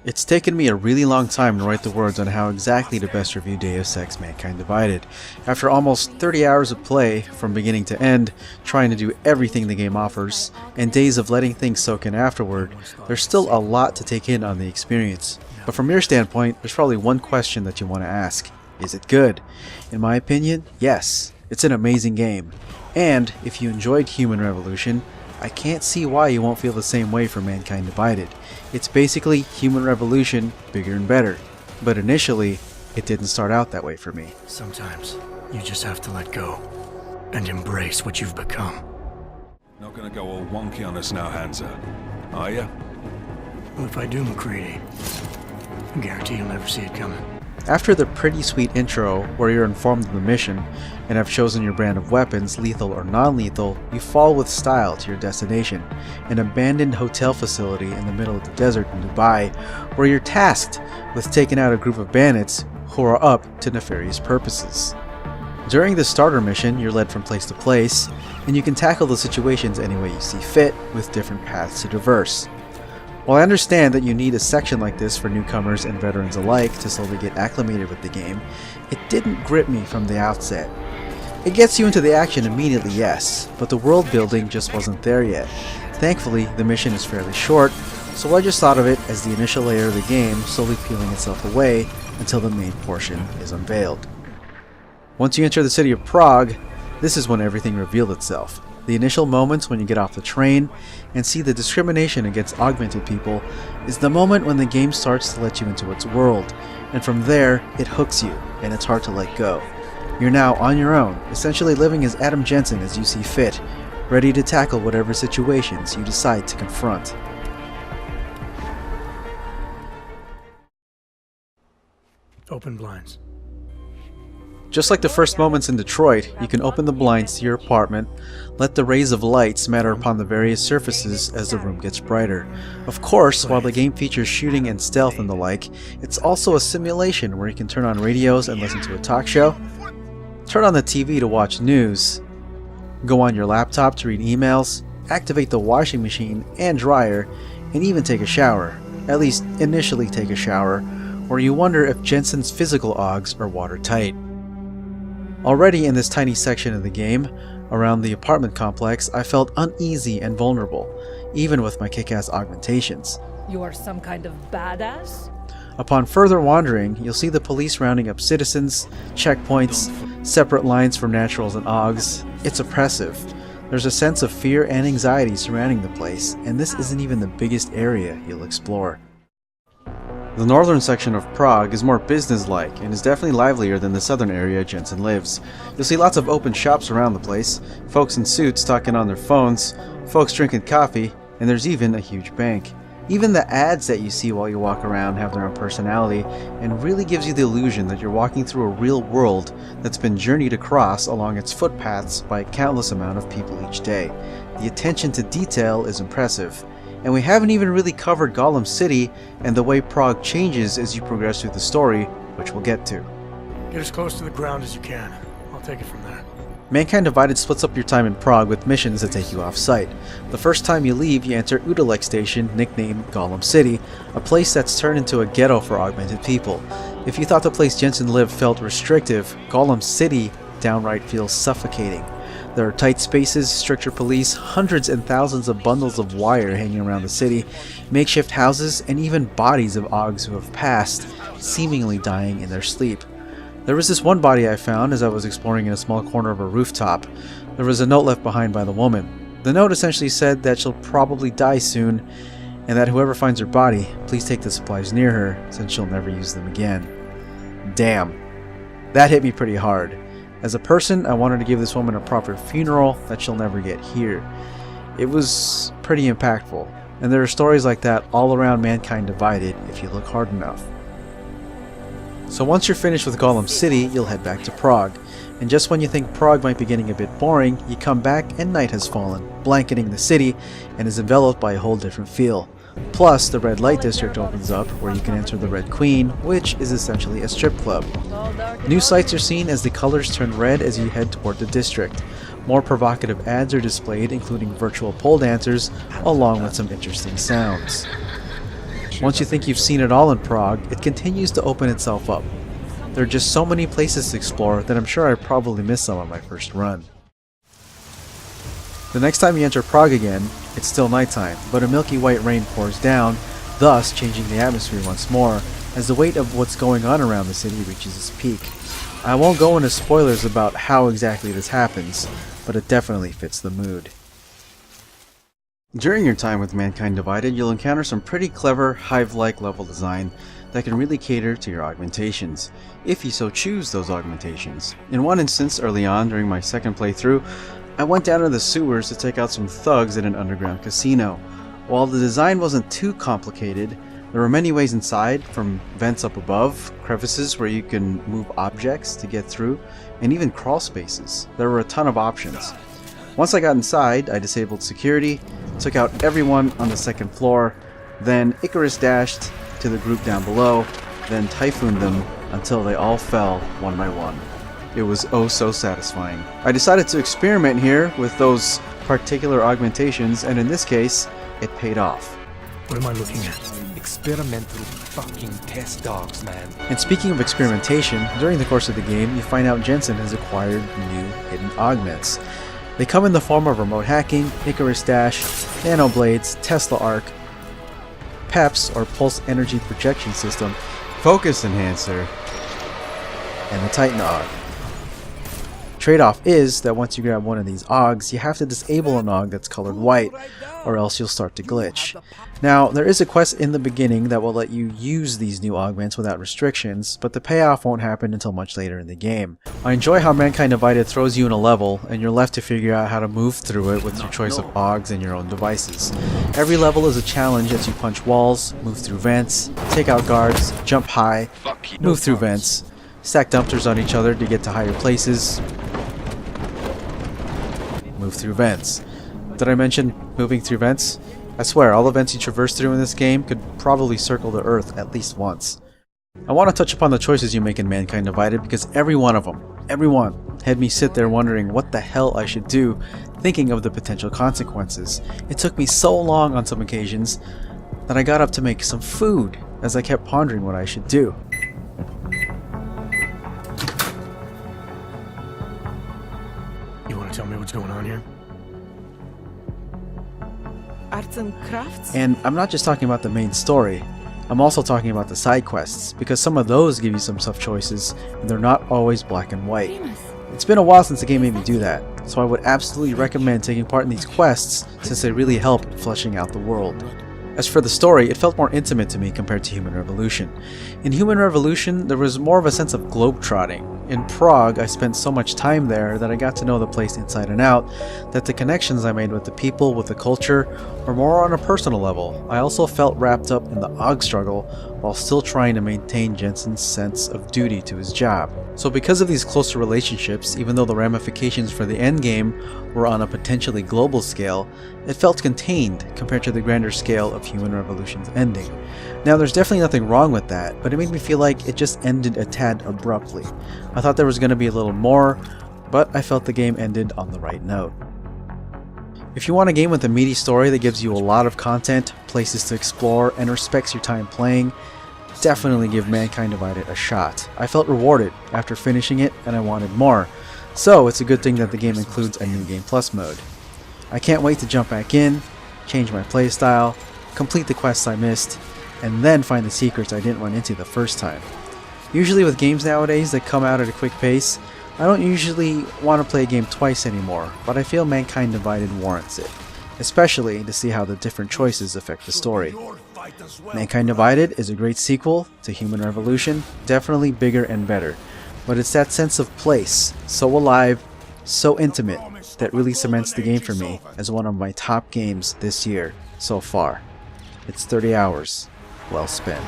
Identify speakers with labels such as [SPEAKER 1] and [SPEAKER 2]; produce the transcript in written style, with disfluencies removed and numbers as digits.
[SPEAKER 1] It's taken me a really long time to write the words on how exactly to best review Deus Ex Mankind Divided. After almost 30 hours of play, from beginning to end, trying to do everything the game offers, and days of letting things soak in afterward, there's still a lot to take in on the experience. But from your standpoint, there's probably one question that you want to ask. Is it good? In my opinion, yes. It's an amazing game. And if you enjoyed Human Revolution, I can't see why you won't feel the same way for Mankind Divided. It's basically Human Revolution, bigger and better. But initially, it didn't start out that way for me.
[SPEAKER 2] Sometimes, you just have to let go, and embrace what you've become.
[SPEAKER 3] Not gonna go all wonky on us now, Hansa, are ya?
[SPEAKER 2] Well, if I do, McCready, I guarantee you'll never see it coming.
[SPEAKER 1] After the pretty sweet intro, where you're informed of the mission, and have chosen your brand of weapons, lethal or non-lethal, you fall with style to your destination, an abandoned hotel facility in the middle of the desert in Dubai, where you're tasked with taking out a group of bandits who are up to nefarious purposes. During the starter mission, you're led from place to place, and you can tackle the situations any way you see fit, with different paths to traverse. While I understand that you need a section like this for newcomers and veterans alike to slowly get acclimated with the game, it didn't grip me from the outset. It gets you into the action immediately, yes, but the world building just wasn't there yet. Thankfully, the mission is fairly short, so I just thought of it as the initial layer of the game slowly peeling itself away until the main portion is unveiled. Once you enter the city of Prague, this is when everything revealed itself. The initial moments when you get off the train and see the discrimination against augmented people is the moment when the game starts to let you into its world, and from there it hooks you and it's hard to let go. You're now on your own, essentially living as Adam Jensen as you see fit, ready to tackle whatever situations you decide to confront.
[SPEAKER 2] Open blinds.
[SPEAKER 1] Just like the first moments in Detroit, you can open the blinds to your apartment, let the rays of light smatter upon the various surfaces as the room gets brighter. Of course, while the game features shooting and stealth and the like, it's also a simulation where you can turn on radios and listen to a talk show, turn on the TV to watch news, go on your laptop to read emails, activate the washing machine and dryer, and even take a shower. At least initially take a shower, where you wonder if Jensen's physical augs are watertight. Already in this tiny section of the game, around the apartment complex, I felt uneasy and vulnerable, even with my kick-ass augmentations.
[SPEAKER 4] You are some kind of badass?
[SPEAKER 1] Upon further wandering, you'll see the police rounding up citizens, checkpoints, separate lines for naturals and augs. It's oppressive. There's a sense of fear and anxiety surrounding the place, and this isn't even the biggest area you'll explore. The northern section of Prague is more business-like and is definitely livelier than the southern area Jensen lives. You'll see lots of open shops around the place, folks in suits talking on their phones, folks drinking coffee, and there's even a huge bank. Even the ads that you see while you walk around have their own personality and really gives you the illusion that you're walking through a real world that's been journeyed across along its footpaths by a countless amount of people each day. The attention to detail is impressive. And we haven't even really covered Gollum City and the way Prague changes as you progress through the story, which we'll get to.
[SPEAKER 2] Get as close to the ground as you can. I'll take it from there.
[SPEAKER 1] Mankind Divided splits up your time in Prague with missions that take you off-site. The first time you leave, you enter Untitled Station, nicknamed Gollum City, a place that's turned into a ghetto for augmented people. If you thought the place Jensen lived felt restrictive, Gollum City downright feels suffocating. There are tight spaces, stricter police, hundreds and thousands of bundles of wire hanging around the city, makeshift houses, and even bodies of augs who have passed, seemingly dying in their sleep. There was this one body I found as I was exploring in a small corner of a rooftop. There was a note left behind by the woman. The note essentially said that she'll probably die soon, and that whoever finds her body, please take the supplies near her, since she'll never use them again. Damn. That hit me pretty hard. As a person, I wanted to give this woman a proper funeral that she'll never get here. It was pretty impactful, and there are stories like that all around Mankind Divided if you look hard enough. So once you're finished with Gollum City, you'll head back to Prague, and just when you think Prague might be getting a bit boring, you come back and night has fallen, blanketing the city, and is enveloped by a whole different feel. Plus, the Red Light District opens up, where you can enter the Red Queen, which is essentially a strip club. New sights are seen as the colors turn red as you head toward the district. More provocative ads are displayed, including virtual pole dancers, along with some interesting sounds. Once you think you've seen it all in Prague, it continues to open itself up. There are just so many places to explore that I'm sure I probably missed some on my first run. The next time you enter Prague again, it's still nighttime, but a milky white rain pours down, thus changing the atmosphere once more, as the weight of what's going on around the city reaches its peak. I won't go into spoilers about how exactly this happens, but it definitely fits the mood. During your time with Mankind Divided, you'll encounter some pretty clever, Hive-like level design that can really cater to your augmentations, if you so choose those augmentations. In one instance, early on during my second playthrough, I went down to the sewers to take out some thugs at an underground casino. While the design wasn't too complicated, there were many ways inside, from vents up above, crevices where you can move objects to get through, and even crawl spaces. There were a ton of options. Once I got inside, I disabled security, took out everyone on the second floor, then Icarus dashed to the group down below, then typhooned them until they all fell one by one. It was oh so satisfying. I decided to experiment here with those particular augmentations, and in this case, it paid off.
[SPEAKER 2] What am I looking at?
[SPEAKER 5] Experimental fucking test dogs, man.
[SPEAKER 1] And speaking of experimentation, during the course of the game, you find out Jensen has acquired new hidden augments. They come in the form of remote hacking, Icarus Dash, Nanoblades, Tesla Arc, PEPS or Pulse Energy Projection System, Focus Enhancer, and the Titan Aug. Trade-off is that once you grab one of these Augs, you have to disable an Aug that's colored white, or else you'll start to glitch. Now, there is a quest in the beginning that will let you use these new augments without restrictions, but the payoff won't happen until much later in the game. I enjoy how Mankind Divided throws you in a level, and you're left to figure out how to move through it with your choice of Augs and your own devices. Every level is a challenge as you punch walls, move through vents, take out guards, jump high, move through vents, stack dumpsters on each other to get to higher places, move through vents. Did I mention moving through vents? I swear, all the vents you traverse through in this game could probably circle the Earth at least once. I want to touch upon the choices you make in Mankind Divided because every one of them, had me sit there wondering what the hell I should do, thinking of the potential consequences. It took me so long on some occasions that I got up to make some food as I kept pondering what I should do.
[SPEAKER 2] You want to tell me what's going on here?
[SPEAKER 6] Arts and crafts?
[SPEAKER 1] And I'm not just talking about the main story, I'm also talking about the side quests, because some of those give you some tough choices, and they're not always black and white. It's been a while since the game made me do that, so I would absolutely recommend taking part in these quests since they really help in fleshing out the world. As for the story, it felt more intimate to me compared to Human Revolution. In Human Revolution, there was more of a sense of globetrotting. In Prague, I spent so much time there that I got to know the place inside and out, that the connections I made with the people, with the culture, were more on a personal level. I also felt wrapped up in the Aug struggle while still trying to maintain Jensen's sense of duty to his job. So because of these closer relationships, even though the ramifications for the endgame were on a potentially global scale, it felt contained compared to the grander scale of Human Revolution's ending. Now there's definitely nothing wrong with that, but it made me feel like it just ended a tad abruptly. I thought there was going to be a little more, but I felt the game ended on the right note. If you want a game with a meaty story that gives you a lot of content, places to explore, and respects your time playing, definitely give Mankind Divided a shot. I felt rewarded after finishing it, and I wanted more, so it's a good thing that the game includes a New Game Plus mode. I can't wait to jump back in, change my playstyle, complete the quests I missed, and then find the secrets I didn't run into the first time. Usually with games nowadays that come out at a quick pace, I don't usually want to play a game twice anymore, but I feel Mankind Divided warrants it, especially to see how the different choices affect the story. Mankind Divided is a great sequel to Human Revolution, definitely bigger and better, but it's that sense of place, so alive, so intimate, that really cements the game for me as one of my top games this year so far. It's 30 hours well spent.